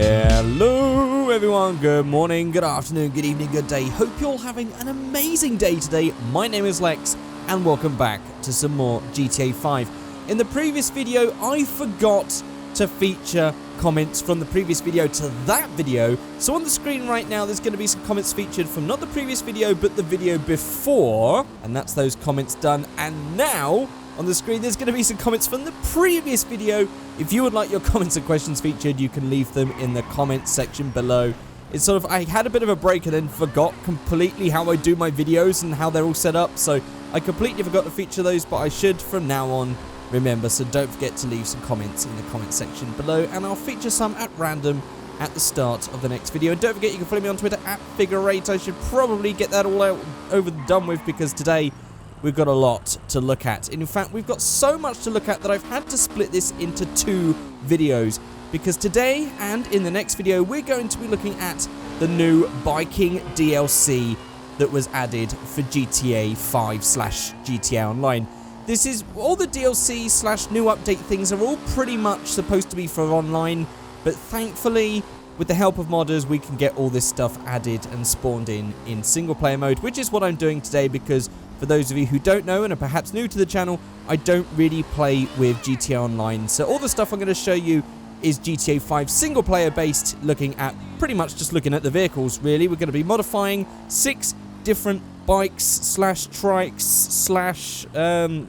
Hello everyone, good morning, good afternoon, good evening, good day. Hope you're all having an amazing day today. My name is Lex and welcome back to some more GTA 5. In the previous video, I forgot to feature comments from the previous video to that video. So on the screen right now, there's going to be some comments featured from not the previous video, but the video before. And that's those comments done. And now on the screen, there's going to be some comments from the previous video. If you would like your comments and questions featured, you can leave them in the comments section below. It's sort of, I had a bit of a break and then forgot completely how I do my videos and how they're all set up. So I completely forgot to feature those, but I should from now on remember. So don't forget to leave some comments in the comment section below, and I'll feature some at random at the start of the next video. And don't forget, you can follow me on Twitter at Figureight. I should probably get that all out over and done with, because today we've got a lot to look at. In fact, we've got so much to look at that I've had to split this into two videos, because today and in the next video we're going to be looking at the new biking DLC that was added for GTA 5/GTA Online. This is all the DLC/new update things are all pretty much supposed to be for online, but thankfully with the help of modders we can get all this stuff added and spawned in single player mode, which is what I'm doing today, because for those of you who don't know and are perhaps new to the channel, I don't really play with GTA Online. So all the stuff I'm going to show you is GTA 5 single player based, looking at pretty much just looking at the vehicles really. We're going to be modifying 6 different bikes /trikes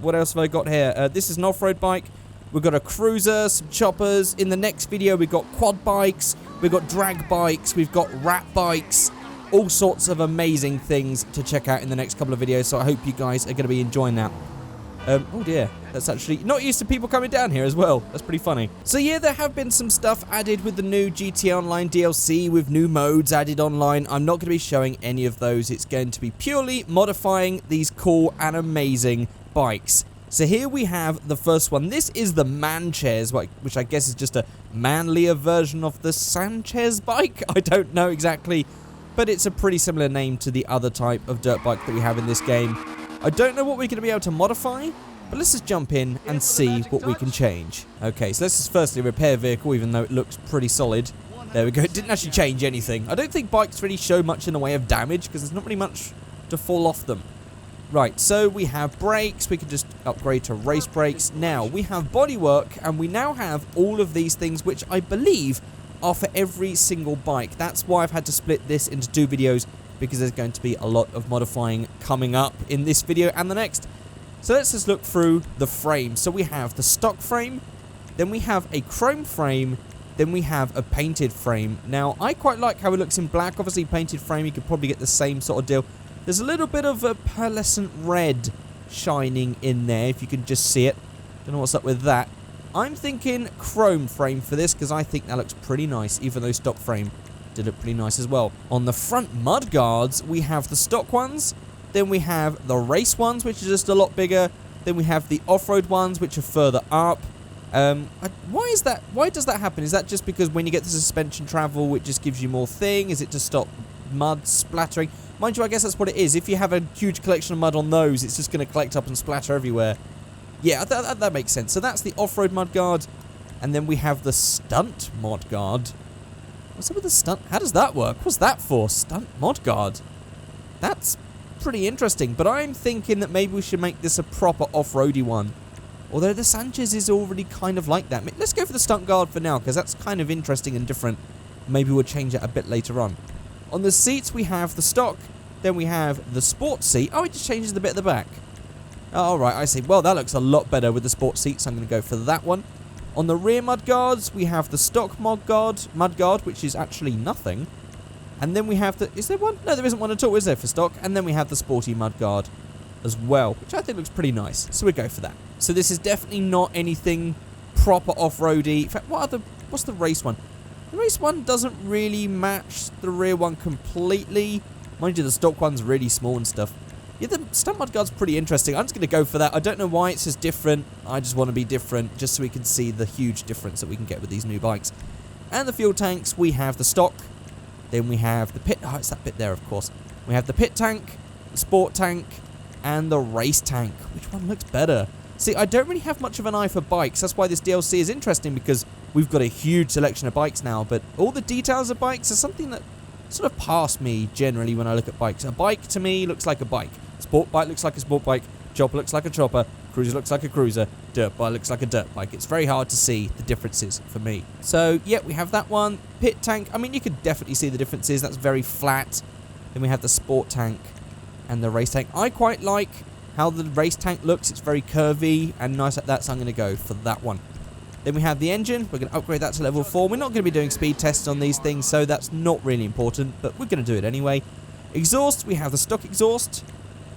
what else have I got here? This is an off-road bike. We've got a cruiser, some choppers. In the next video we've got quad bikes, we've got drag bikes, we've got rat bikes. All sorts of amazing things to check out in the next couple of videos, so I hope you guys are going to be enjoying that. Oh dear, that's actually not used to people coming down here as well. That's pretty funny. So yeah, there have been some stuff added with the new GTA Online DLC, with new modes added online. I'm not going to be showing any of those. It's going to be purely modifying these cool and amazing bikes. So here we have the first one. This is the Manchez, which I guess is just a manlier version of the Sanchez bike. I don't know exactly, but it's a pretty similar name to the other type of dirt bike that we have in this game. I don't know what we're going to be able to modify, but let's just jump in and see what we can change. Okay, so let's just firstly repair vehicle, even though it looks pretty solid. There we go. It didn't actually change anything. I don't think bikes really show much in the way of damage, because there's not really much to fall off them. Right, so we have brakes. We can just upgrade to race brakes. Now, we have bodywork, and we now have all of these things, which I believe are for every single bike. That's why I've had to split this into 2 videos, because there's going to be a lot of modifying coming up in this video and the next. So let's just look through the frame. So we have the stock frame, then we have a chrome frame, then we have a painted frame. Now, I quite like how it looks in black. Obviously, painted frame, you could probably get the same sort of deal. There's a little bit of a pearlescent red shining in there, if you can just see it. Don't know what's up with that. I'm thinking chrome frame for this, because I think that looks pretty nice, even though stock frame did look pretty nice as well. On the front mud guards, we have the stock ones, then we have the race ones, which are just a lot bigger, then we have the off-road ones, which are further up. Why is that? Why does that happen? Is that just because when you get the suspension travel, it just gives you more thing? Is it to stop mud splattering? Mind you, I guess that's what it is. If you have a huge collection of mud on those, it's just going to collect up and splatter everywhere. Yeah, that makes sense. So that's the off-road mud guard, and then we have the stunt mod guard. What's up with the stunt? How does that work? What's that for? Stunt mod guard. That's pretty interesting, but I'm thinking that maybe we should make this a proper off-roady one. Although the Sanchez is already kind of like that. Let's go for the stunt guard for now, because that's kind of interesting and different. Maybe we'll change it a bit later on. On the seats, we have the stock. Then we have the sports seat. Oh, it just changes the bit at the back. All right, I see. Well, that looks a lot better with the sports seats. I'm going to go for that one. On the rear mudguards, we have the stock mudguard, which is actually nothing. And then we have the... Is there one? No, there isn't one at all, is there, for stock? And then we have the sporty mudguard as well, which I think looks pretty nice. So we go for that. So this is definitely not anything proper off-roady. In fact, what's the race one? The race one doesn't really match the rear one completely. Mind you, the stock one's really small and stuff. Yeah, the stunt mudguard's pretty interesting. I'm just going to go for that. I don't know why it's just different. I just want to be different, just so we can see the huge difference that we can get with these new bikes. And the fuel tanks, we have the stock. Then we have the pit... Oh, it's that bit there, of course. We have the pit tank, the sport tank, and the race tank. Which one looks better? See, I don't really have much of an eye for bikes. That's why this DLC is interesting, because we've got a huge selection of bikes now, but all the details of bikes are something that sort of pass me generally when I look at bikes. A bike to me looks like a bike. Sport bike looks like a sport bike. Chopper looks like a chopper. Cruiser looks like a cruiser. Dirt bike looks like a dirt bike. It's very hard to see the differences for me. So, yeah, we have that one. Pit tank. I mean, you could definitely see the differences. That's very flat. Then we have the sport tank and the race tank. I quite like how the race tank looks. It's very curvy and nice like that, so I'm going to go for that one. Then we have the engine. We're going to upgrade that to level 4. We're not going to be doing speed tests on these things, so that's not really important, but we're going to do it anyway. Exhaust. We have the stock exhaust.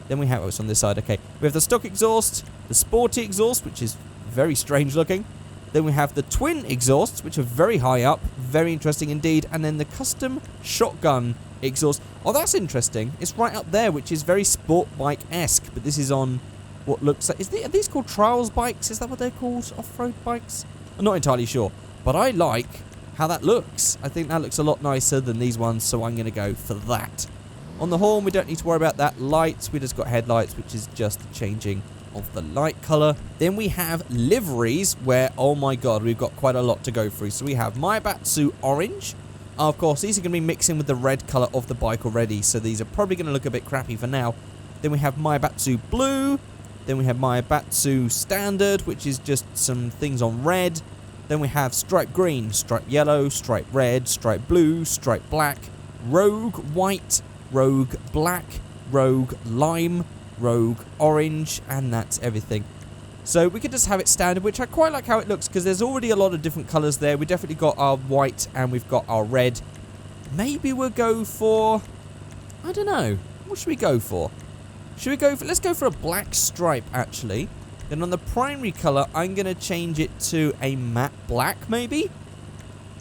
Then we have, oh, it's on this side, okay. We have the stock exhaust, the sporty exhaust, which is very strange looking. Then we have the twin exhausts, which are very high up, very interesting indeed. And then the custom shotgun exhaust. Oh, that's interesting. It's right up there, which is very sport bike-esque, but this is on what looks like, are these called trials bikes? Is that what they're called? Off-road bikes? I'm not entirely sure, but I like how that looks. I think that looks a lot nicer than these ones, so I'm going to go for that. On the horn, we don't need to worry about that. Lights, we just got headlights, which is just the changing of the light color. Then we have liveries, where, oh my god, we've got quite a lot to go through. So we have Maibatsu Orange. Of course, these are going to be mixing with the red color of the bike already, so these are probably going to look a bit crappy for now. Then we have Maibatsu Blue. Then we have Maibatsu Standard, which is just some things on red. Then we have Stripe Green, Stripe Yellow, Stripe Red, Stripe Blue, Stripe Black, Rogue White, Rogue Black, Rogue Lime, Rogue Orange, and that's everything. So we could just have it standard, which I quite like how it looks, because there's already a lot of different colours there. We definitely got our white and we've got our red. Maybe we'll go for, I don't know, what should we go for? Should we go for, let's go for a black stripe actually. Then on the primary colour, I'm going to change it to a matte black maybe.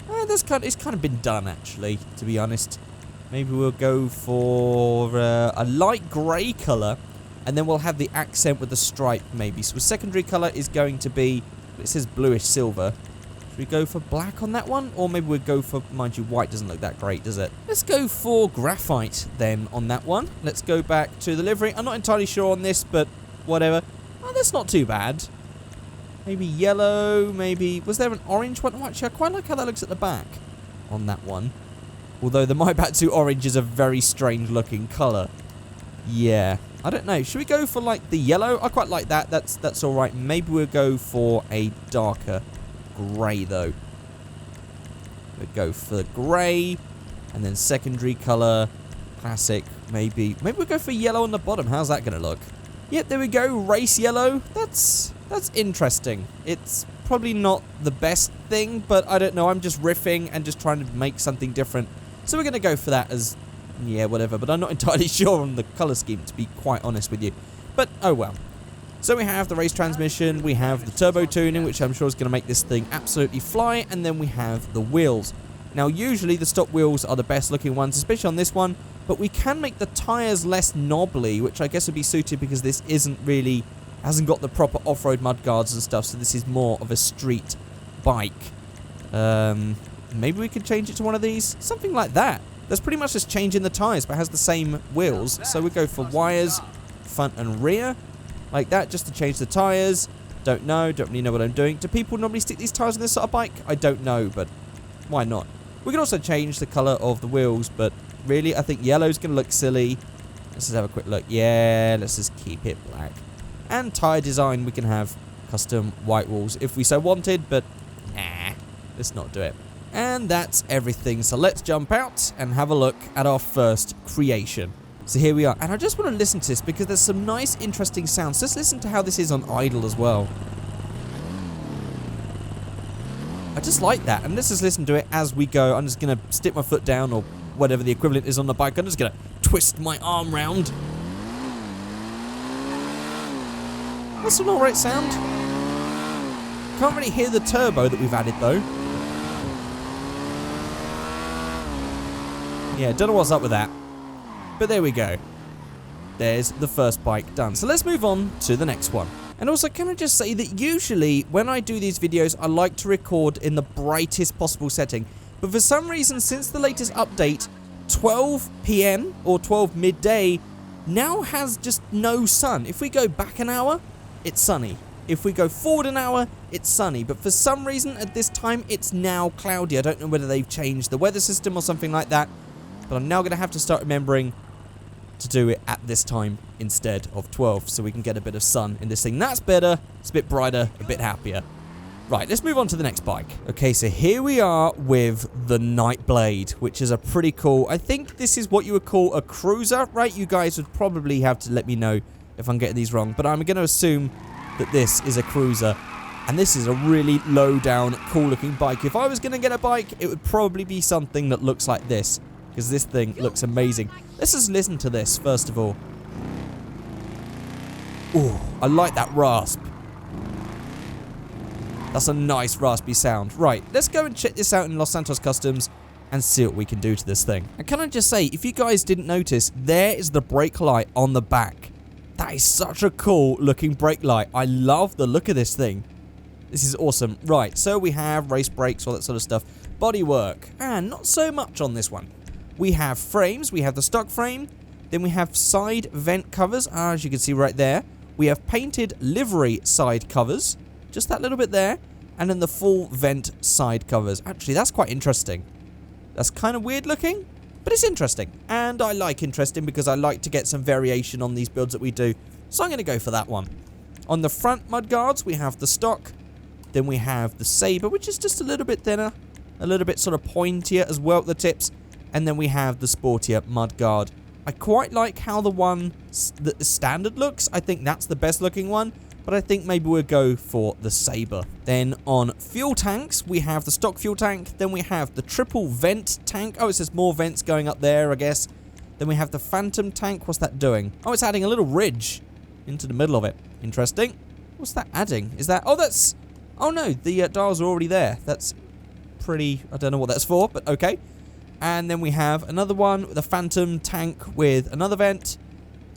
It's kind of been done actually, to be honest. Maybe we'll go for a light grey colour, and then we'll have the accent with the stripe maybe. So a secondary colour is going to be, it says bluish silver. Should we go for black on that one? Or maybe we'll go for, mind you, white doesn't look that great, does it? Let's go for graphite then on that one. Let's go back to the livery. I'm not entirely sure on this, but whatever. Oh, that's not too bad. Maybe yellow, maybe, was there an orange one? Oh, actually, I quite like how that looks at the back on that one. Although the Maibatsu Orange is a very strange looking colour. Yeah, I don't know. Should we go for like the yellow? I quite like that. That's alright. Maybe we'll go for a darker grey though. We'll go for grey. And then secondary colour. Classic. Maybe we'll go for yellow on the bottom. How's that going to look? Yep, there we go. Race yellow. That's interesting. It's probably not the best thing, but I don't know. I'm just riffing and just trying to make something different. So we're going to go for that as, yeah, whatever. But I'm not entirely sure on the colour scheme, to be quite honest with you. But, oh well. So we have the race transmission. We have the turbo tuning, which I'm sure is going to make this thing absolutely fly. And then we have the wheels. Now, usually the stock wheels are the best looking ones, especially on this one. But we can make the tyres less knobbly, which I guess would be suited because this hasn't got the proper off-road mudguards and stuff. So this is more of a street bike. Maybe we could change it to one of these. Something like that. That's pretty much just changing the tyres, but has the same wheels. So we go for wires, front and rear. Like that, just to change the tyres. Don't really know what I'm doing. Do people normally stick these tyres on this sort of bike? I don't know, but why not? We can also change the colour of the wheels, but really, I think yellow's going to look silly. Let's just have a quick look. Yeah, let's just keep it black. And tyre design, we can have custom white walls if we so wanted, but nah, let's not do it. And that's everything. So let's jump out and have a look at our first creation. So here we are. And I just want to listen to this because there's some nice, interesting sounds. Just listen to how this is on idle as well. I just like that. And let's just listen to it as we go. I'm just going to stick my foot down or whatever the equivalent is on the bike. I'm just going to twist my arm round. That's an alright sound. Can't really hear the turbo that we've added though. Yeah, don't know what's up with that. But there we go. There's the first bike done. So let's move on to the next one. And also, can I just say that usually when I do these videos, I like to record in the brightest possible setting. But for some reason, since the latest update, 12 PM or 12 midday now has just no sun. If we go back an hour, it's sunny. If we go forward an hour, it's sunny. But for some reason, at this time, it's now cloudy. I don't know whether they've changed the weather system or something like that. But I'm now going to have to start remembering to do it at this time instead of 12. So we can get a bit of sun in this thing. That's better. It's a bit brighter, a bit happier. Right, let's move on to the next bike. Okay, so here we are with the Nightblade, which is a pretty cool... I think this is what you would call a cruiser, right? You guys would probably have to let me know if I'm getting these wrong. But I'm going to assume that this is a cruiser. And this is a really low-down, cool-looking bike. If I was going to get a bike, it would probably be something that looks like this. Because this thing looks amazing. Let's just listen to this, first of all. Ooh, I like that rasp. That's a nice raspy sound. Right, let's go and check this out in Los Santos Customs and see what we can do to this thing. And can I just say, if you guys didn't notice, there is the brake light on the back. That is such a cool looking brake light. I love the look of this thing. This is awesome. Right, so we have race brakes, all that sort of stuff. Bodywork, and not so much on this one. We have frames. We have the stock frame. Then we have side vent covers, as you can see right there. We have painted livery side covers. Just that little bit there. And then the full vent side covers. Actually, that's quite interesting. That's kind of weird looking, but it's interesting. And I like interesting because I like to get some variation on these builds that we do. So I'm going to go for that one. On the front mudguards, we have the stock. Then we have the Sabre, which is just a little bit thinner. A little bit sort of pointier as well at the tips. And then we have the sportier mudguard. I quite like how the one that the standard looks. I think that's the best looking one. But I think maybe we'll go for the Sabre. Then on fuel tanks, we have the stock fuel tank. Then we have the triple vent tank. Oh, it says more vents going up there, I guess. Then we have the phantom tank. What's that doing? Oh, it's adding a little ridge into the middle of it. Interesting. What's that adding? Is that... Oh, that's... Oh, no. The dials are already there. That's pretty... I don't know what that's for, but okay. And then we have another one, the phantom tank with another vent.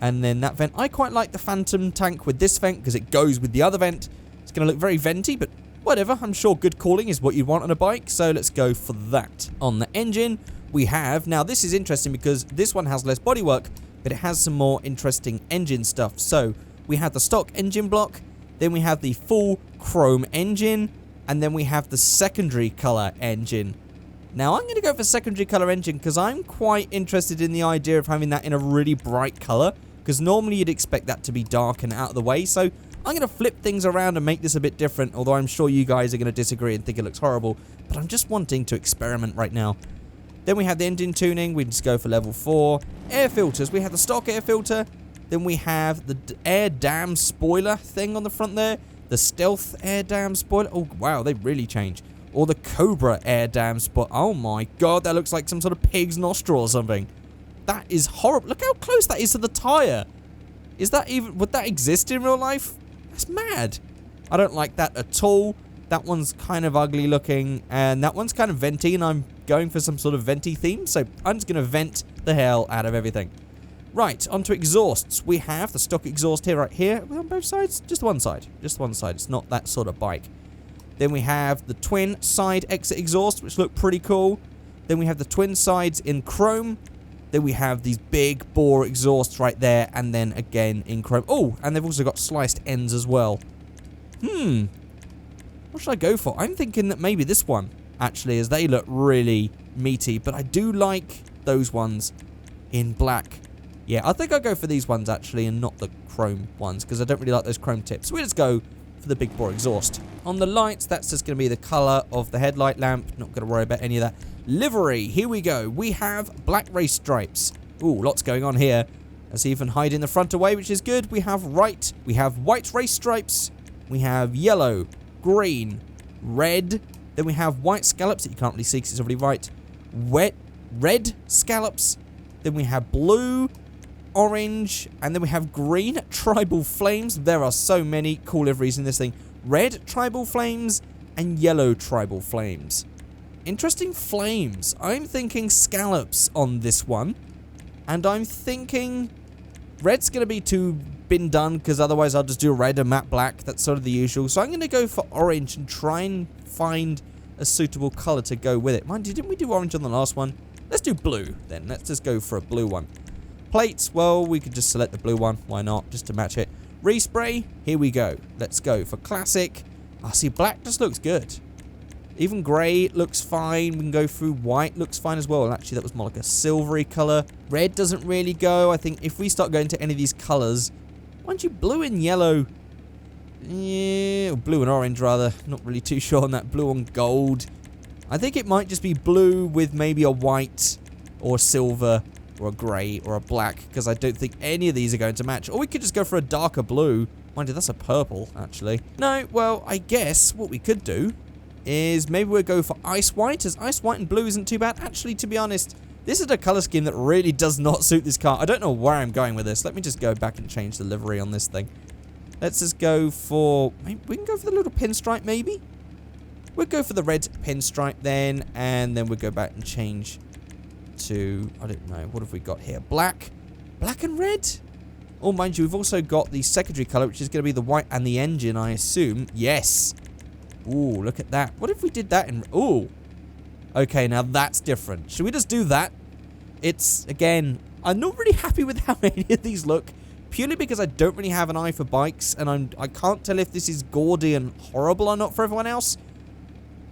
And then that vent. I quite like the phantom tank with this vent because it goes with the other vent. It's going to look very venty, but whatever. I'm sure good cooling is what you want on a bike, so let's go for that. On the engine, we have... Now, this is interesting because this one has less bodywork, but it has some more interesting engine stuff. So, we have the stock engine block, then we have the full chrome engine, and then we have the secondary color engine. Now, I'm going to go for secondary color engine because I'm quite interested in the idea of having that in a really bright color. Because normally you'd expect that to be dark and out of the way. So I'm going to flip things around and make this a bit different. Although I'm sure you guys are going to disagree and think it looks horrible. But I'm just wanting to experiment right now. Then we have the engine tuning. We just go for level 4. Air filters. We have the stock air filter. Then we have the air dam spoiler thing on the front there. The stealth air dam spoiler. Oh, wow. They really changed. Or the Cobra air dam spoiler. Oh, my God. That looks like some sort of pig's nostril or something. That is horrible. Look how close that is to the tire. Is that even... Would that exist in real life? That's mad. I don't like that at all. That one's kind of ugly looking. And that one's kind of venty. And I'm going for some sort of venty theme. So I'm just going to vent the hell out of everything. Right, onto exhausts. We have the stock exhaust here, right here. On both sides? Just one side. Just one side. It's not that sort of bike. Then we have the twin side exit exhaust, which look pretty cool. Then we have the twin sides in chrome. Then we have these big bore exhausts right there, and then again in chrome. Oh, and they've also got sliced ends as well. What should I go for? I'm thinking that maybe this one, actually, as they look really meaty. But I do like those ones in black. Yeah, I think I'll go for these ones, actually, and not the chrome ones, because I don't really like those chrome tips. So we just go for the big bore exhaust. On the lights, that's just going to be the color of the headlight lamp. Not going to worry about any of that. Livery, here we go. We have black race stripes. Ooh, lots going on here. Let's even hide in the front away, which is good. We have white race stripes. We have yellow, green, red. Then we have white scallops that you can't really see because it's already white. Red scallops. Then we have blue, orange, and then we have green tribal flames. There are so many cool liveries in this thing. Red tribal flames and yellow tribal flames. Interesting flames. I'm thinking scallops on this one. And I'm thinking red's going to be too been done because otherwise I'll just do red and matte black. That's sort of the usual. So I'm going to go for orange and try and find a suitable color to go with it. Mind you, didn't we do orange on the last one? Let's do blue then. Let's just go for a blue one. Plates, well, we could just select the blue one. Why not? Just to match it. Respray, here we go. Let's go for classic. I see black just looks good. Even grey looks fine. We can go through white, looks fine as well. And actually, that was more like a silvery colour. Red doesn't really go. I think if we start going to any of these colours, why don't you blue and yellow? Yeah, or blue and orange rather. Not really too sure on that. Blue and gold. I think it might just be blue with maybe a white or silver or a grey or a black, because I don't think any of these are going to match. Or we could just go for a darker blue. Mind you, that's a purple, actually. No, well, I guess what we could do is maybe we'll go for ice white, as ice white and blue isn't too bad. Actually, to be honest, this is a colour scheme that really does not suit this car. I don't know where I'm going with this. Let me just go back and change the livery on this thing. Let's just go for... maybe we can go for the little pinstripe, maybe? We'll go for the red pinstripe then, and then we'll go back and change to... I don't know, what have we got here? Black? Black and red? Oh, mind you, we've also got the secondary colour, which is going to be the white and the engine, I assume. Yes! Ooh, look at that. What if we did that in... ooh. Okay, now that's different. Should we just do that? It's, again, I'm not really happy with how many of these look. Purely because I don't really have an eye for bikes. And I can't tell if this is gaudy and horrible or not for everyone else.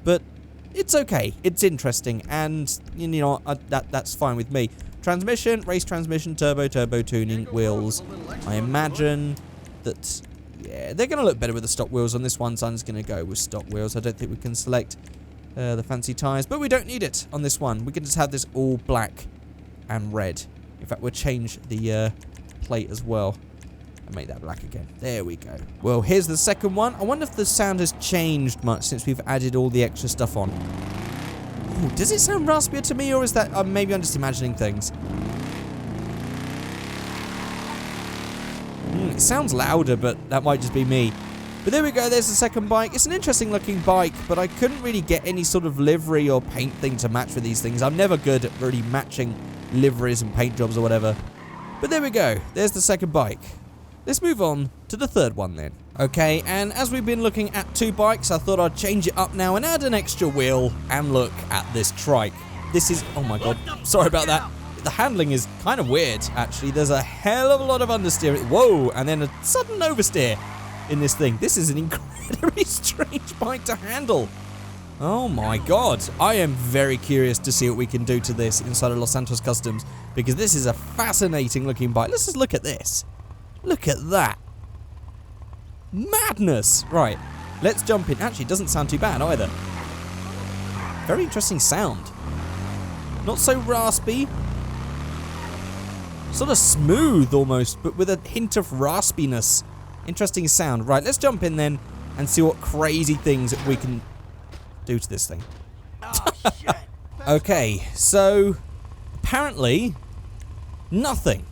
But it's okay. It's interesting. And, you know, that's fine with me. Transmission, race transmission, turbo tuning, wheels. I imagine that... yeah, they're going to look better with the stock wheels on this one, so I'm just going to go with stock wheels. I don't think we can select the fancy tyres, but we don't need it on this one. We can just have this all black and red. In fact, we'll change the plate as well and make that black again. There we go. Well, here's the second one. I wonder if the sound has changed much since we've added all the extra stuff on. Ooh, does it sound raspier to me, or is that maybe I'm just imagining things? It sounds louder, but that might just be me. But there we go, there's the second bike. It's an interesting looking bike, but I couldn't really get any sort of livery or paint thing to match with these things. I'm never good at really matching liveries and paint jobs or whatever. But there we go, there's the second bike. Let's move on to the third one then. Okay, and as we've been looking at two bikes, I thought I'd change it up now and add an extra wheel and look at this trike. This is, oh my god, sorry about that. The handling is kind of weird, actually. There's a hell of a lot of understeer. Whoa, and then a sudden oversteer in this thing. This is an incredibly strange bike to handle. Oh my god. I am very curious to see what we can do to this inside of Los Santos Customs, because this is a fascinating looking bike. Let's just look at this. Look at that. Madness. Right, let's jump in. Actually, it doesn't sound too bad either. Very interesting sound. Not so raspy. Sort of smooth almost, but with a hint of raspiness. Interesting sound. Right, let's jump in then and see what crazy things we can do to this thing. Oh, shit. Okay, so apparently nothing.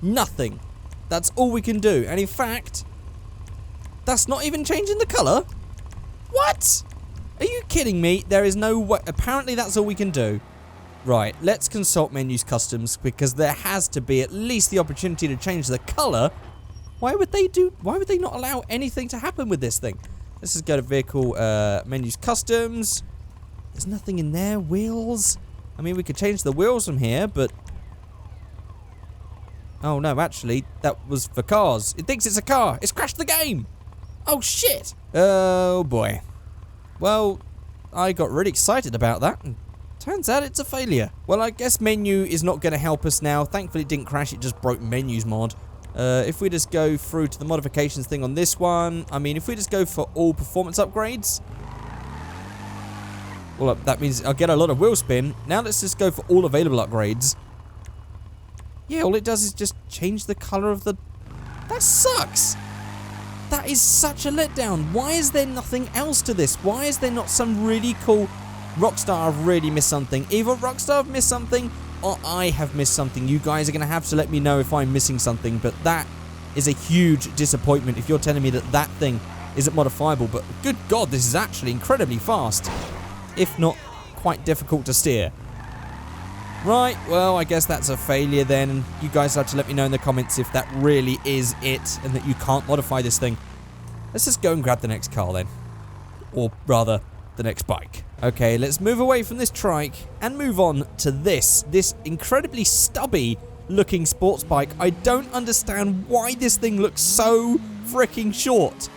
Nothing. That's all we can do. And in fact, that's not even changing the colour? What? Are you kidding me? There is no way. Apparently that's all we can do. Right, let's consult menus customs, because there has to be at least the opportunity to change the colour. Why would they not allow anything to happen with this thing? Let's just go to vehicle menus customs. There's nothing in there. Wheels. I mean, we could change the wheels from here, but... oh no, actually, that was for cars. It thinks it's a car. It's crashed the game. Oh shit. Oh boy. Well, I got really excited about that. Turns out it's a failure. Well, I guess menu is not going to help us now. Thankfully, it didn't crash. It just broke menus mod. If we just go through to the modifications thing on this one, I mean, if we just go for all performance upgrades, well, that means I'll get a lot of wheel spin. Now let's just go for all available upgrades. Yeah, all it does is just change the color of the... that sucks. That is such a letdown. Why is there nothing else to this? Why is there not some really cool... Rockstar have really missed something. Either Rockstar have missed something, or I have missed something. You guys are going to have to let me know if I'm missing something, but that is a huge disappointment if you're telling me that that thing isn't modifiable. But good God, this is actually incredibly fast, if not quite difficult to steer. Right, well, I guess that's a failure then. You guys have to let me know in the comments if that really is it and that you can't modify this thing. Let's just go and grab the next car then. Or rather, the next bike. Okay, let's move away from this trike and move on to this incredibly stubby looking sports bike. I don't understand why this thing looks so freaking short.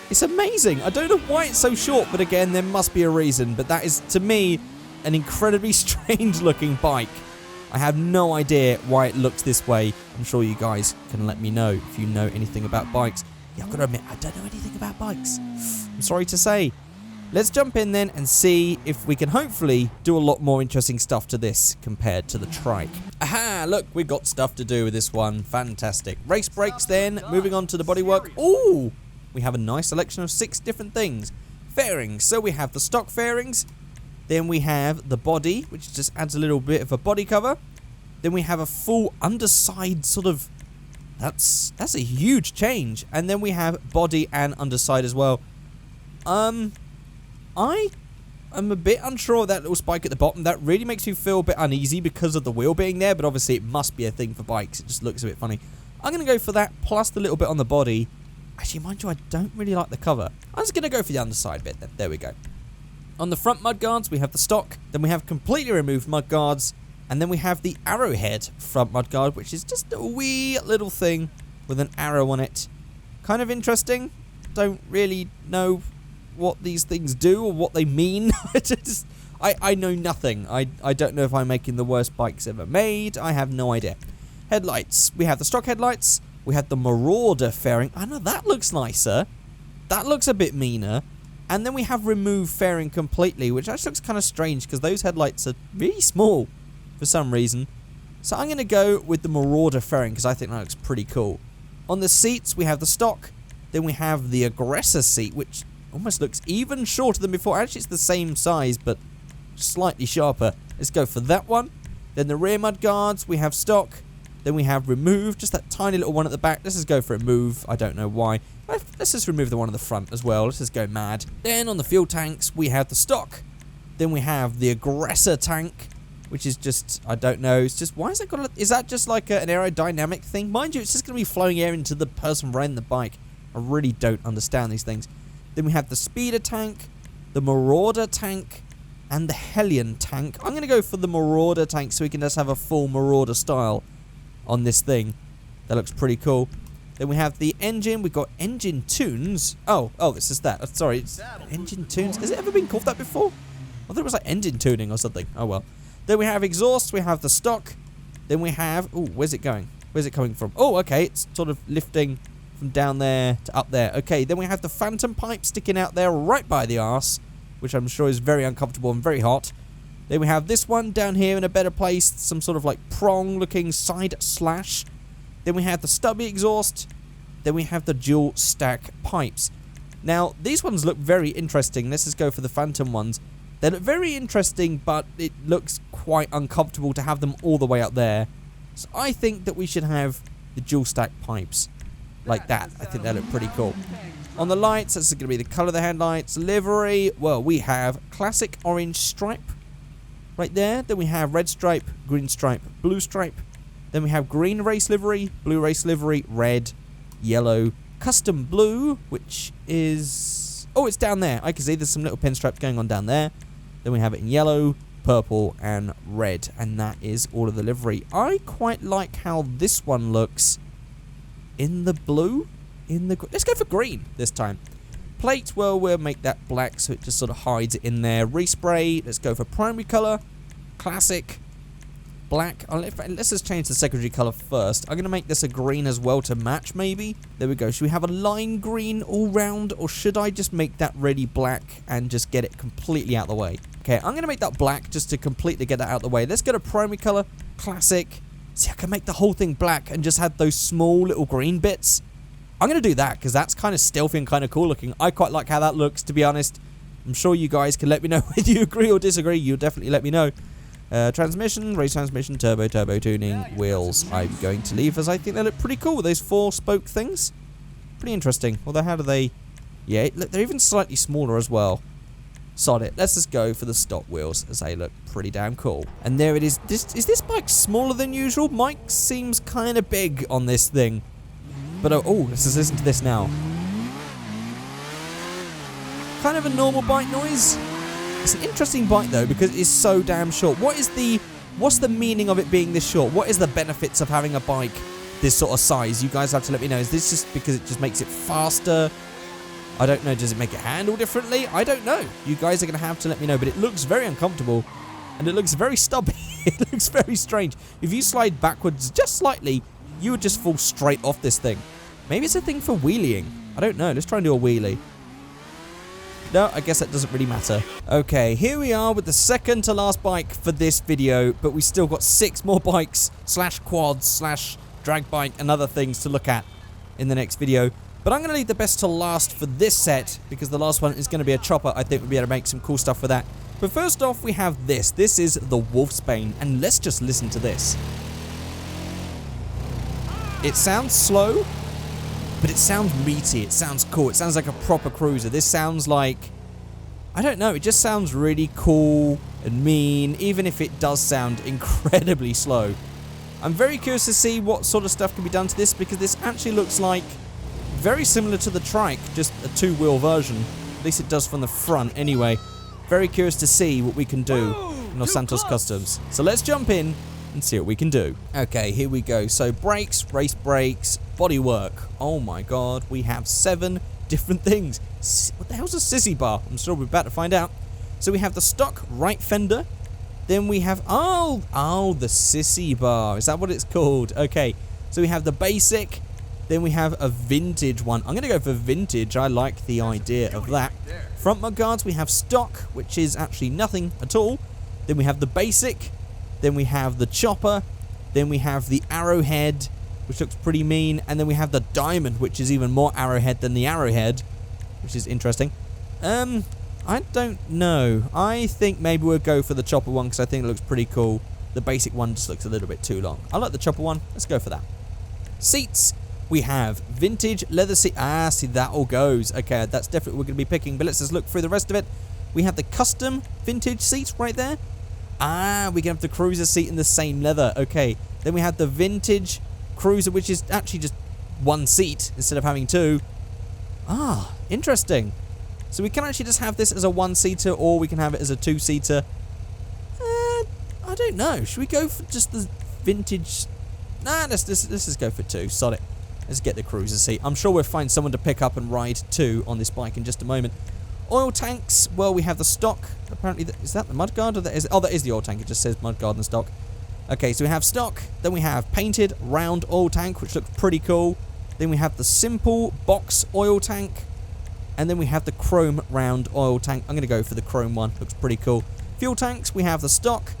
It's amazing. I don't know why it's so short, but again, there must be a reason. But that is, to me, an incredibly strange looking bike. I have no idea why it looks this way. I'm sure you guys can let me know if you know anything about bikes. Yeah, I've got to admit, I don't know anything about bikes. I'm sorry to say. Let's jump in then and see if we can hopefully do a lot more interesting stuff to this compared to the Trike. Aha, look, we've got stuff to do with this one. Fantastic. Race brakes then, moving on to the bodywork. Ooh, we have a nice selection of 6 different things. Fairings, so we have the stock fairings. Then we have the body, which just adds a little bit of a body cover. Then we have a full underside sort of... That's a huge change. And then we have body and underside as well. I am a bit unsure of that little spike at the bottom. That really makes me feel a bit uneasy because of the wheel being there. But obviously it must be a thing for bikes. It just looks a bit funny. I'm going to go for that plus the little bit on the body. Actually, mind you, I don't really like the cover. I'm just going to go for the underside bit then. There we go. On the front mudguards, we have the stock. Then we have completely removed mudguards. And then we have the arrowhead front mudguard, which is just a wee little thing with an arrow on it. Kind of interesting. Don't really know what these things do or what they mean. I know nothing. I don't know if I'm making the worst bikes ever made. I have no idea. Headlights. We have the stock headlights. We have the Marauder fairing. I know that looks nicer. That looks a bit meaner. And then we have remove fairing completely, which actually looks kind of strange because those headlights are really small for some reason. So I'm going to go with the Marauder fairing because I think that looks pretty cool. On the seats, we have the stock. Then we have the Aggressor seat, which almost looks even shorter than before. Actually, it's the same size, but slightly sharper. Let's go for that one. Then the rear mud guards, we have stock. Then we have remove, just that tiny little one at the back. Let's just go for remove. I don't know why. Let's just remove the one at the front as well. Let's just go mad. Then on the fuel tanks, we have the stock. Then we have the Aggressor tank, which is just, I don't know. It's just, why is that got a, is that just like an aerodynamic thing? Mind you, it's just going to be flowing air into the person riding the bike. I really don't understand these things. Then we have the Speeder tank, the Marauder tank, and the Hellion tank. I'm going to go for the Marauder tank so we can just have a full Marauder style on this thing. That looks pretty cool. Then we have the engine. We've got engine tunes. Oh, this is that. Sorry, it's engine tunes. Has it ever been called that before? I thought it was like engine tuning or something. Oh, well. Then we have exhaust. We have the stock. Then we have... Oh, where's it going? Where's it coming from? Oh, okay. It's sort of lifting from down there to up there. Okay, then we have the phantom pipe sticking out there right by the arse, which I'm sure is very uncomfortable and very hot. Then we have this one down here in a better place, some sort of like prong looking side slash. Then we have the stubby exhaust. Then we have the dual stack pipes. Now, these ones look very interesting. Let's just go for the phantom ones. They look very interesting, but it looks quite uncomfortable to have them all the way up there. So I think that we should have the dual stack pipes like that. I think they look pretty cool. On the lights, that's going to be the colour of the headlights. Livery, well, we have classic orange stripe right there. Then we have red stripe, green stripe, blue stripe. Then we have green race livery, blue race livery, red, yellow, custom blue, which is... Oh, it's down there. I can see there's some little pinstripes going on down there. Then we have it in yellow, purple, and red. And that is all of the livery. I quite like how this one looks in the blue. Let's go for green this time. Plate, well, we'll make that black so it just sort of hides it in there. Respray, let's go for primary colour. Classic. Black. Let's just change the secondary colour first. I'm going to make this a green as well to match, maybe. There we go. Should we have a lime green all round, or should I just make that really black and just get it completely out of the way? Okay, I'm going to make that black just to completely get that out of the way. Let's go to primary colour. Classic. See, I can make the whole thing black and just have those small little green bits. I'm going to do that because that's kind of stealthy and kind of cool looking. I quite like how that looks, to be honest. I'm sure you guys can let me know whether you agree or disagree. You'll definitely let me know. Transmission, race transmission, turbo tuning, wheels. I'm going to leave as I think they look pretty cool with those 4-spoke things. Pretty interesting. Although, how do they... Yeah, look, they're even slightly smaller as well. Sod it. Let's just go for the stock wheels as they look pretty damn cool. And there it is. Is this bike smaller than usual? Mike seems kind of big on this thing. But, oh, let's just listen to this now. Kind of a normal bike noise. It's an interesting bike, though, because it's so damn short. What is the What's the meaning of it being this short? What is the benefits of having a bike this sort of size? You guys have to let me know. Is this just because it just makes it faster? I don't know. Does it make it handle differently? I don't know. You guys are going to have to let me know. But it looks very uncomfortable. And it looks very stubby. It looks very strange. If you slide backwards just slightly, you would just fall straight off this thing. Maybe it's a thing for wheeling. I don't know. Let's try and do a wheelie. No, I guess that doesn't really matter. Okay, here we are with the second to last bike for this video, but we still got 6 more bikes / quads / drag bike and other things to look at in the next video. But I'm going to leave the best to last for this set, because the last one is going to be a chopper. I think we'll be able to make some cool stuff with that. But first off, we have this. This is the Wolfsbane, and let's just listen to this. It sounds slow, but it sounds meaty. It sounds cool. It sounds like a proper cruiser. This sounds like, I don't know, it just sounds really cool and mean, even if it does sound incredibly slow. I'm very curious to see what sort of stuff can be done to this, because this actually looks like very similar to the Trike, just a 2-wheel version. At least it does from the front anyway. Very curious to see what we can do in Los Santos Customs. So let's jump in and see what we can do. Okay, here we go. So brakes, race brakes, bodywork. Oh my god, we have 7 different things. What the hell's a sissy bar? I'm sure we're about to find out. So we have the stock right fender. Then we have, oh, the sissy bar. Is that what it's called? Okay, so we have the basic. Then we have a vintage one. I'm going to go for vintage. I like the idea of that. Front mudguards, we have stock, which is actually nothing at all. Then we have the basic. Then we have the chopper. Then we have the arrowhead, which looks pretty mean. And then we have the diamond, which is even more arrowhead than the arrowhead, which is interesting. I don't know. I think maybe we'll go for the chopper one, because I think it looks pretty cool. The basic one just looks a little bit too long. I like the chopper one. Let's go for that. Seats. We have vintage leather seat. Ah, see, that all goes. Okay, that's definitely what we're going to be picking. But let's just look through the rest of it. We have the custom vintage seats right there. Ah, we can have the cruiser seat in the same leather. Okay, then we have the vintage cruiser, which is actually just 1 seat instead of having 2. Ah, interesting. So we can actually just have this as a 1-seater, or we can have it as a 2-seater. I don't know. Should we go for just the vintage? Nah, let's just go for 2. Sod it. Let's get the cruiser seat. I'm sure we'll find someone to pick up and ride 2 on this bike in just a moment. Oil tanks. Well, we have the stock. Apparently, is that the mudguard? Or that is the oil tank. It just says mudguard and stock. Okay, so we have stock. Then we have painted round oil tank, which looks pretty cool. Then we have the simple box oil tank. And then we have the chrome round oil tank. I'm going to go for the chrome one. Looks pretty cool. Fuel tanks. We have the stock.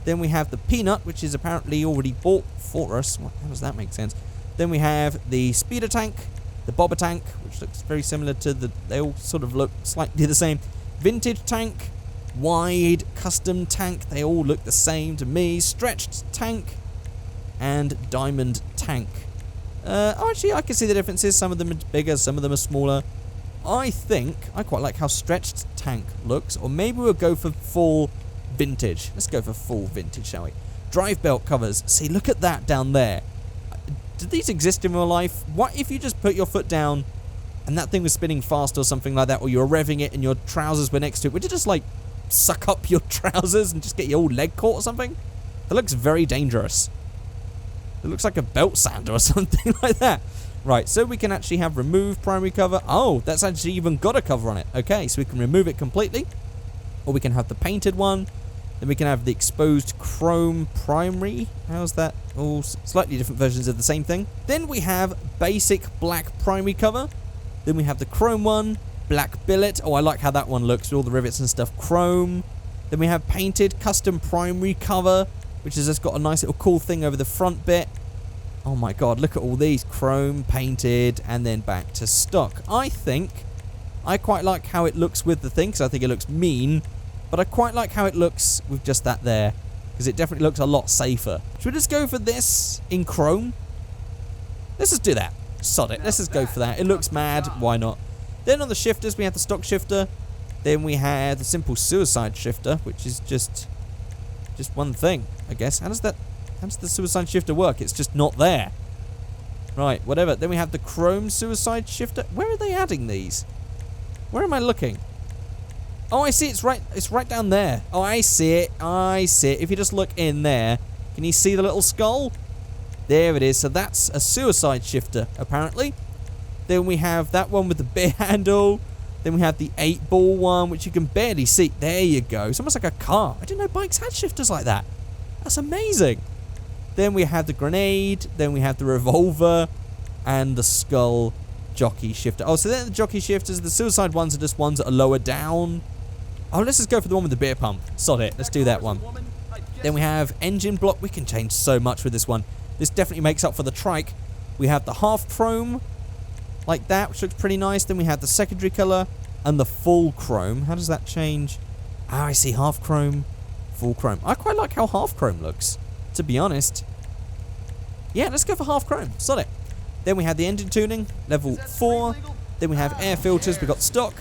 Then we have the peanut, which is apparently already bought for us. How does that make sense? Then we have the speeder tank, the bobber tank, which looks very similar to the... They all sort of look slightly the same. Vintage tank, wide custom tank. They all look the same to me. Stretched tank, and diamond tank. Actually, I can see the differences. Some of them are bigger, some of them are smaller. I think I quite like how stretched tank looks. Or maybe we'll go for full vintage. Let's go for full vintage, shall we? Drive belt covers. See, look at that down there. Do these exist in real life? What if you just put your foot down and that thing was spinning fast or something like that, or you were revving it and your trousers were next to it? Would you just, like, suck up your trousers and just get your old leg caught or something? That looks very dangerous. It looks like a belt sander or something like that. Right, so we can actually have remove primary cover. Oh, that's actually even got a cover on it. Okay, so we can remove it completely. Or we can have the painted one. Then we can have the exposed chrome primary. How's that? All slightly different versions of the same thing. Then we have basic black primary cover. Then we have the chrome one, black billet. Oh, I like how that one looks with all the rivets and stuff. Chrome. Then we have painted custom primary cover, which has just got a nice little cool thing over the front bit. Oh my god, look at all these. Chrome, painted, and then back to stock. I think I quite like how it looks with the thing, because I think it looks mean. But I quite like how it looks with just that there, because it definitely looks a lot safer. Should we just go for this in chrome? Let's just do that. Sod it. Let's just go for that. It looks mad. Why not? Then on the shifters, we have the stock shifter. Then we have the simple suicide shifter, which is just one thing, I guess. How does the suicide shifter work? It's just not there. Right, whatever. Then we have the chrome suicide shifter. Where are they adding these? Where am I looking? Oh, I see. It's right down there. Oh, I see it. I see it. If you just look in there, can you see the little skull? There it is. So that's a suicide shifter, apparently. Then we have that one with the beer handle. Then we have the 8-ball one, which you can barely see. There you go. It's almost like a car. I didn't know bikes had shifters like that. That's amazing. Then we have the grenade. Then we have the revolver. And the skull jockey shifter. Oh, so they're the jockey shifters. The suicide ones are just ones that are lower down. Oh, let's just go for the one with the beer pump. Sod it. Let's do that one. Then we have engine block. We can change so much with this one. This definitely makes up for the trike. We have the half chrome. Like that, which looks pretty nice. Then we have the secondary color and the full chrome. How does that change? Ah, I see half chrome, full chrome. I quite like how half chrome looks, to be honest. Yeah, let's go for half chrome. Sod it. Then we have the engine tuning, level 4. Then we have air filters. We got stock.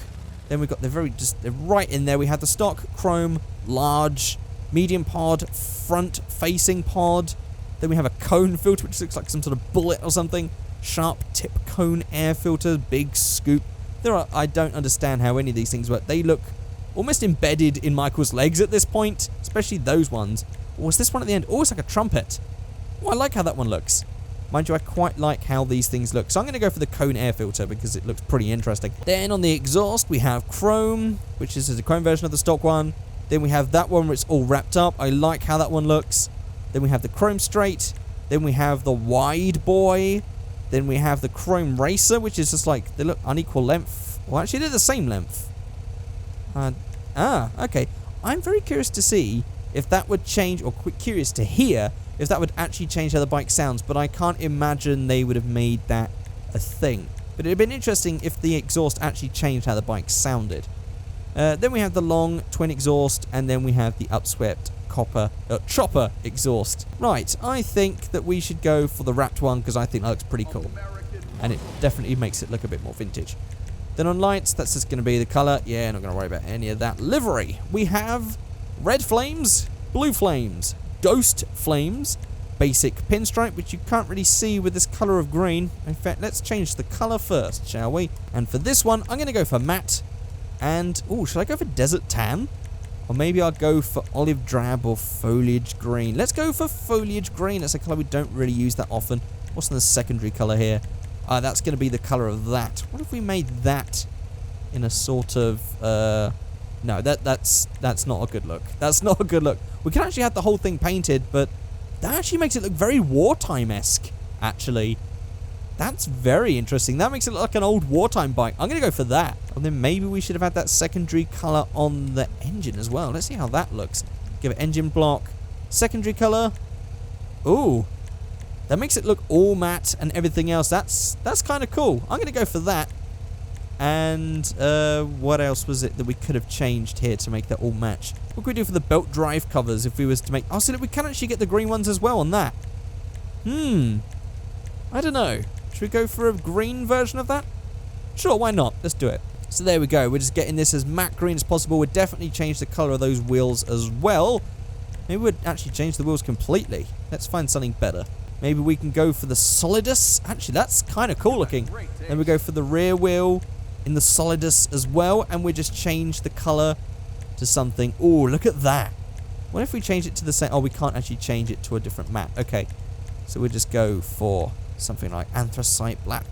Then we got they're right in there. We have the stock chrome, large, medium pod, front facing pod. Then we have a cone filter, which looks like some sort of bullet or something. Sharp tip cone air filter, big scoop. I don't understand how any of these things work. They look almost embedded in Michael's legs at this point, especially those ones. Or was this one at the end? Oh, it's like a trumpet. Oh, I like how that one looks. Mind you, I quite like how these things look. So I'm going to go for the cone air filter because it looks pretty interesting. Then on the exhaust, we have chrome, which is the chrome version of the stock one. Then we have that one where it's all wrapped up. I like how that one looks. Then we have the chrome straight. Then we have the wide boy. Then we have the chrome racer, which is just like, they look unequal length. Well, actually, they're the same length. Okay. I'm very curious to see if that would change, or curious to hear if that would actually change how the bike sounds, but I can't imagine they would have made that a thing. But it would have been interesting if the exhaust actually changed how the bike sounded. Then we have the long twin exhaust, and then we have the upswept chopper exhaust. Right, I think that we should go for the wrapped one because I think that looks pretty cool. And it definitely makes it look a bit more vintage. Then on lights, that's just going to be the color. Yeah, not going to worry about any of that. Livery. We have red flames, blue flames, ghost flames, basic pinstripe, which you can't really see with this color of green. In fact, let's change the color first, shall we? And for this one, I'm going to go for matte. And, oh, should I go for desert tan? Or maybe I'll go for olive drab or foliage green. Let's go for foliage green. That's a color we don't really use that often. What's in the secondary color here? That's going to be the color of that. What if we made that in a sort of... No, that's not a good look. That's not a good look. We can actually have the whole thing painted, but that actually makes it look very wartime-esque, actually. That's very interesting. That makes it look like an old wartime bike. I'm going to go for that. And then maybe we should have had that secondary color on the engine as well. Let's see how that looks. Give it engine block. Secondary color. Ooh. That makes it look all matte and everything else. That's kind of cool. I'm going to go for that. And what else was it that we could have changed here to make that all match? What could we do for the belt drive covers if we was to make... Oh, so that we can actually get the green ones as well on that. I don't know. Should we go for a green version of that? Sure, why not? Let's do it. So there we go. We're just getting this as matte green as possible. We'll definitely change the color of those wheels as well. Maybe we'd actually change the wheels completely. Let's find something better. Maybe we can go for the Solidus. Actually, that's kind of cool looking. Then we go for the rear wheel in the Solidus as well. And we just change the color to something. Oh, look at that. What if we change it to the same... Oh, we can't actually change it to a different matte. Okay. So we'll just go for something like anthracite black.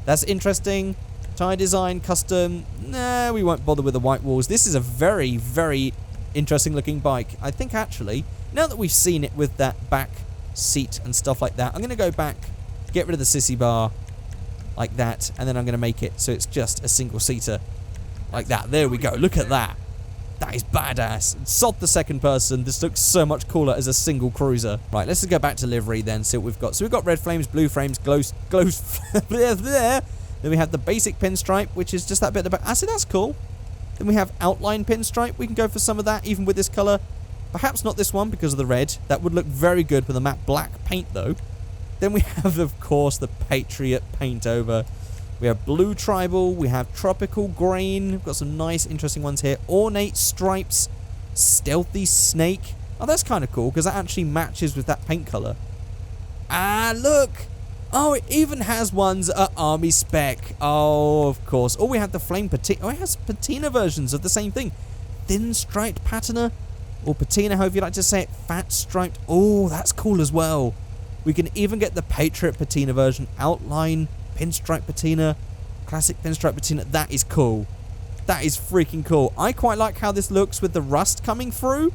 That's interesting. Tyre design, custom. Nah, we won't bother with the white walls. This is a very, very interesting looking bike. I think actually, now that we've seen it with that back seat and stuff like that, I'm going to go back, get rid of the sissy bar like that, and then I'm going to make it so it's just a single seater like that. There we go. Look at that. That is badass. Sod the second person. This looks so much cooler as a single cruiser. Right, let's just go back to livery then, see what we've got. So we've got red flames, blue flames, glows there. Then we have the basic pinstripe, which is just that bit at the back. I see, that's cool. Then we have outline pinstripe. We can go for some of that, even with this color. Perhaps not this one because of the red. That would look very good with a matte black paint, though. Then we have, of course, the Patriot paint over. We have blue tribal, we have tropical green, we've got some nice interesting ones here. Ornate stripes, stealthy snake. Oh, that's kind of cool because that actually matches with that paint color. Ah, look! Oh, it even has ones at Army Spec. Oh, of course. Oh, we have the Flame Patina. Oh, it has patina versions of the same thing. Thin striped patina, or patina, however you like to say it. Fat striped. Oh, that's cool as well. We can even get the Patriot patina version. Outline, pinstripe patina, classic pinstripe patina. That is cool. That is freaking cool. I quite like how this looks with the rust coming through.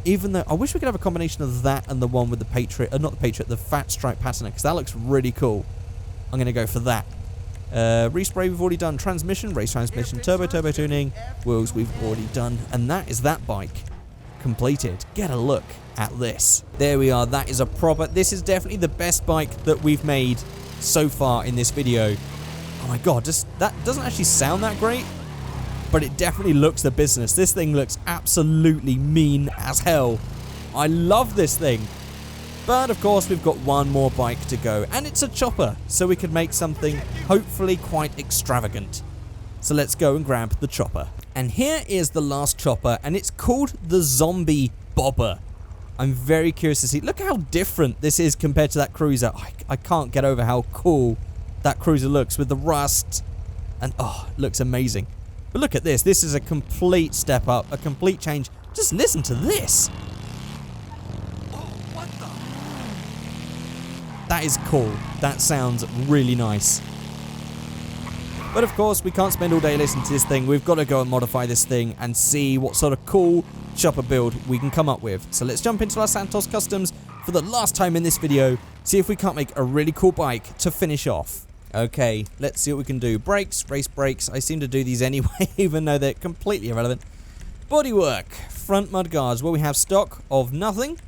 Even though I wish we could have a combination of that and the one with the Patriot, not the Patriot, the fat stripe patina, because that looks really cool. I'm going to go for that. Respray we've already done. Transmission, race transmission, turbo tuning, wheels we've already done. And that is that bike completed. Get a look at this. There we are. That is a proper, this is definitely the best bike that we've made so far in this video. Oh my god, that doesn't actually sound that great, but it definitely looks the business. This thing looks absolutely mean as hell. I love this thing. But of course, we've got one more bike to go, and it's a chopper, so we could make something hopefully quite extravagant. So let's go and grab the chopper. And here is the last chopper, and it's called the Zombie Bobber. I'm very curious to see. Look how different this is compared to that cruiser. I can't get over how cool that cruiser looks with the rust. And oh, it looks amazing. But look at this. This is a complete step up, a complete change. Just listen to this. What the? That is cool. That sounds really nice. But of course, we can't spend all day listening to this thing. We've got to go and modify this thing and see what sort of cool chopper build we can come up with. So let's jump into our Santos Customs for the last time in this video. See if we can't make a really cool bike to finish off. Okay, let's see what we can do. Brakes, race brakes. I seem to do these anyway, even though they're completely irrelevant. Bodywork, front mudguards. Well, we have stock of nothing.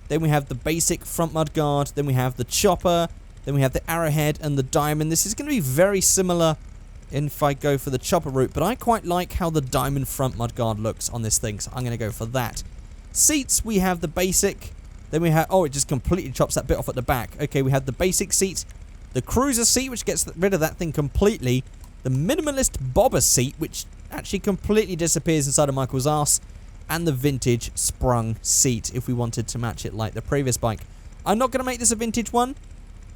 Then we have the basic front mudguard. Then we have the chopper. Then we have the arrowhead and the diamond. This is going to be very similar if I go for the chopper route, but I quite like how the diamond front mudguard looks on this thing, so I'm going to go for that. Seats, we have the basic. Then we have, oh, it just completely chops that bit off at the back. Okay, we have the basic seat. The cruiser seat, which gets rid of that thing completely. The minimalist bobber seat, which actually completely disappears inside of Michael's arse. And the vintage sprung seat, if we wanted to match it like the previous bike. I'm not going to make this a vintage one,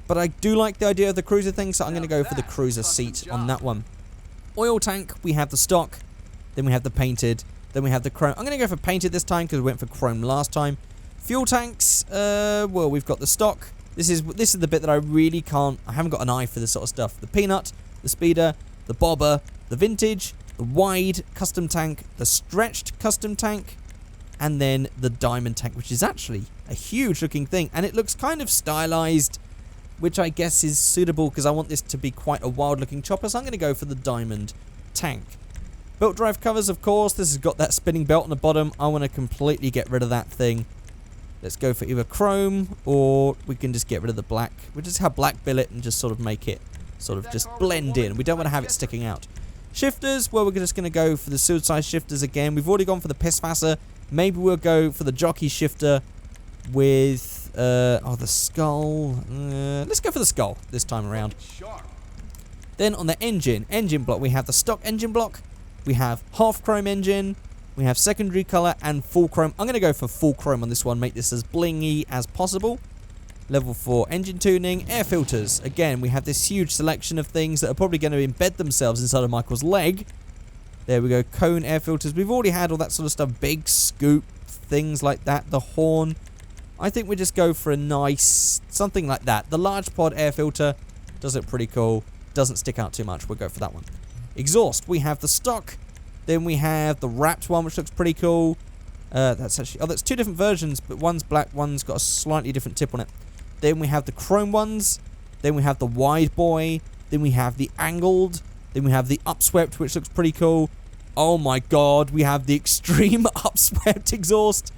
but I do like the idea of the cruiser thing, so I'm going to go for the cruiser seat on that one. Oil tank, we have the stock. Then we have the painted. Then we have the chrome. I'm going to go for painted this time because we went for chrome last time. Fuel tanks, well, we've got the stock. This is the bit that I really can't, I haven't got an eye for this sort of stuff. The peanut, the speeder, the bobber, the vintage, the wide custom tank, the stretched custom tank, and then the diamond tank, which is actually a huge looking thing. And it looks kind of stylized, which I guess is suitable because I want this to be quite a wild looking chopper. So I'm going to go for the diamond tank. Belt drive covers, of course. This has got that spinning belt on the bottom. I want to completely get rid of that thing. Let's go for either chrome, or we can just get rid of the black. We'll just have black billet and just sort of make it sort of just blend in. We don't want to have it sticking out. Shifters, well, we're just going to go for the suicide shifters again. We've already gone for the Pissfasser. Maybe we'll go for the jockey shifter with, the skull. Let's go for the skull this time around. Then on the engine block, we have the stock engine block. We have half chrome engine. We have secondary color and full chrome. I'm going to go for full chrome on this one. Make this as blingy as possible. Level 4 engine tuning. Air filters. Again, we have this huge selection of things that are probably going to embed themselves inside of Michael's leg. There we go. Cone air filters. We've already had all that sort of stuff. Big scoop. Things like that. The horn. I think we just go for a nice something like that. The large pod air filter does look pretty cool. Doesn't stick out too much. We'll go for that one. Exhaust. We have the stock. Then we have the wrapped one, which looks pretty cool. That's actually, that's two different versions, but one's black, one's got a slightly different tip on it. Then we have the chrome ones. Then we have the wide boy. Then we have the angled. Then we have the upswept, which looks pretty cool. Oh my god, we have the extreme upswept exhaust.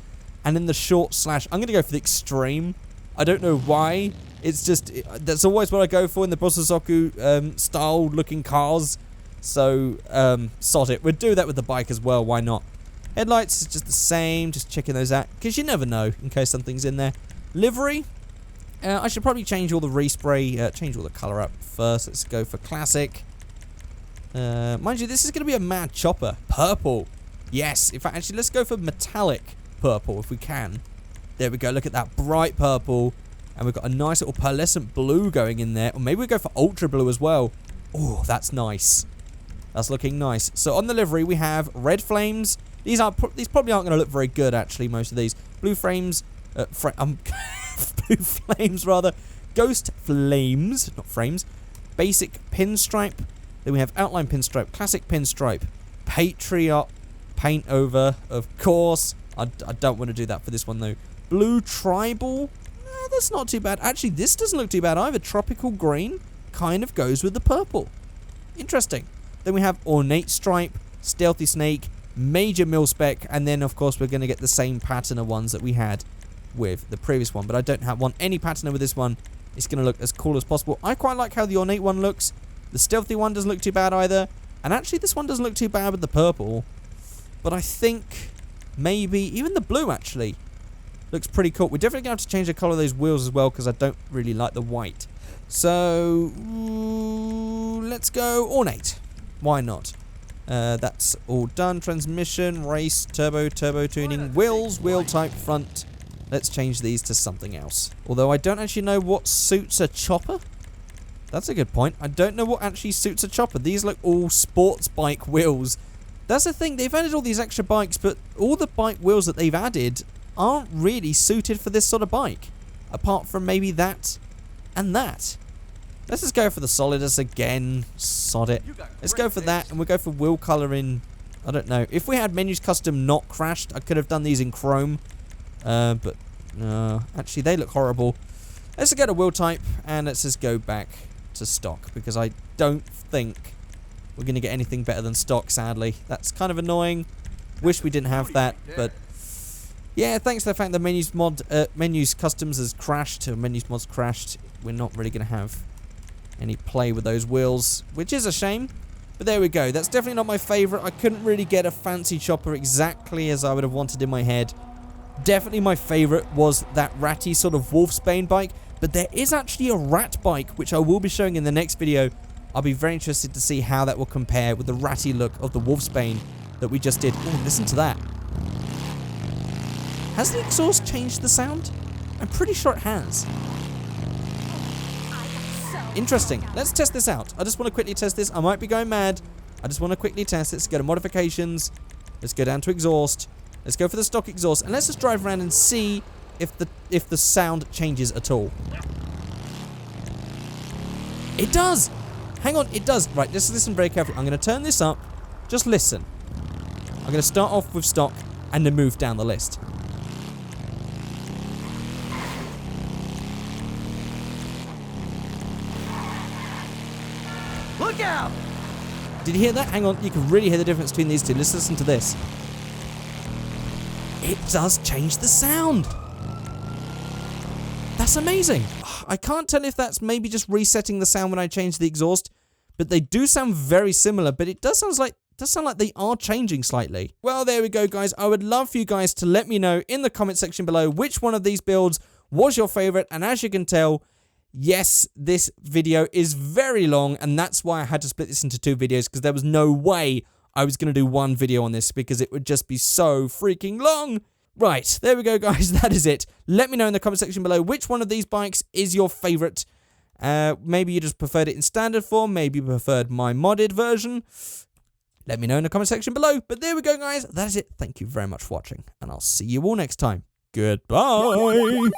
And then the short slash. I'm going to go for the extreme. I don't know why. It's just, that's always what I go for in the Bosozoku style looking cars. So, sod it. We'll do that with the bike as well. Why not? Headlights is just the same. Just checking those out. Because you never know in case something's in there. Livery. I should probably change all the respray. Change all the color up first. Let's go for classic. Mind you, this is going to be a mad chopper. Purple. Yes. In fact, actually, let's go for metallic purple if we can. There we go. Look at that bright purple. And we've got a nice little pearlescent blue going in there. Or maybe we go for ultra blue as well. Oh, that's nice. That's looking nice. So on the livery, we have red flames. These probably aren't going to look very good, actually, most of these. Blue frames. Blue flames, rather. Ghost flames. Not frames. Basic pinstripe. Then we have outline pinstripe. Classic pinstripe. Patriot paint over, of course. I don't want to do that for this one, though. Blue tribal. That's not too bad. Actually, this doesn't look too bad either. Tropical green kind of goes with the purple. Interesting. Then we have ornate stripe, stealthy snake, major mil-spec, and then, of course, we're going to get the same pattern of ones that we had with the previous one. But I don't want any pattern with this one. It's going to look as cool as possible. I quite like how the ornate one looks. The stealthy one doesn't look too bad either. And actually, this one doesn't look too bad with the purple. But I think maybe even the blue, actually, looks pretty cool. We're definitely going to have to change the color of those wheels as well because I don't really like the white. So, let's go ornate. Why not? That's all done. Transmission, race, turbo tuning, wheels, wheel type, front. Let's change these to something else. Although I don't actually know what suits a chopper. That's a good point. I don't know what actually suits a chopper. These look all sports bike wheels. That's the thing. They've added all these extra bikes, but all the bike wheels that they've added aren't really suited for this sort of bike. Apart from maybe that and that. Let's just go for the Solidus again. Sod it. Let's go for that, and we'll go for wheel color in, I don't know. If we had menus custom not crashed, I could have done these in chrome. But actually, they look horrible. Let's just go to wheel type, and let's just go back to stock, because I don't think we're going to get anything better than stock, sadly. That's kind of annoying. Wish we didn't have that, but yeah, thanks to the fact that menus customs has crashed, or menus mods crashed, we're not really going to have any play with those wheels, which is a shame. But there we go. That's definitely not my favorite. I couldn't really get a fancy chopper exactly as I would have wanted in my head. Definitely my favorite was that ratty sort of Wolfsbane bike, but there is actually a rat bike, which I will be showing in the next video. I'll be very interested to see how that will compare with the ratty look of the Wolfsbane that we just did. Oh, listen to that. Has the exhaust changed the sound? I'm pretty sure it has. Interesting. Let's test this out. I just want to quickly test this. I might be going mad. I just want to quickly test it. Let's go to modifications. Let's go down to exhaust. Let's go for the stock exhaust. And let's just drive around and see if the sound changes at all. It does. Hang on. It does. Right. Let's listen very carefully. I'm going to turn this up. Just listen. I'm going to start off with stock and then move down the list. Look out! Did you hear that? Hang on, you can really hear the difference between these two. Let's listen to this. It does change the sound. That's amazing. I can't tell if that's maybe just resetting the sound when I change the exhaust, but they do sound very similar, but it does sound like they are changing slightly. Well, there we go, guys. I would love for you guys to let me know in the comment section below which one of these builds was your favorite, and as you can tell, yes, this video is very long, and that's why I had to split this into two videos, because there was no way I was going to do one video on this, because it would just be so freaking long. Right, there we go, guys. That is it. Let me know in the comment section below which one of these bikes is your favorite. Maybe you just preferred it in standard form. Maybe you preferred my modded version. Let me know in the comment section below. But there we go, guys. That is it. Thank you very much for watching, and I'll see you all next time. Goodbye.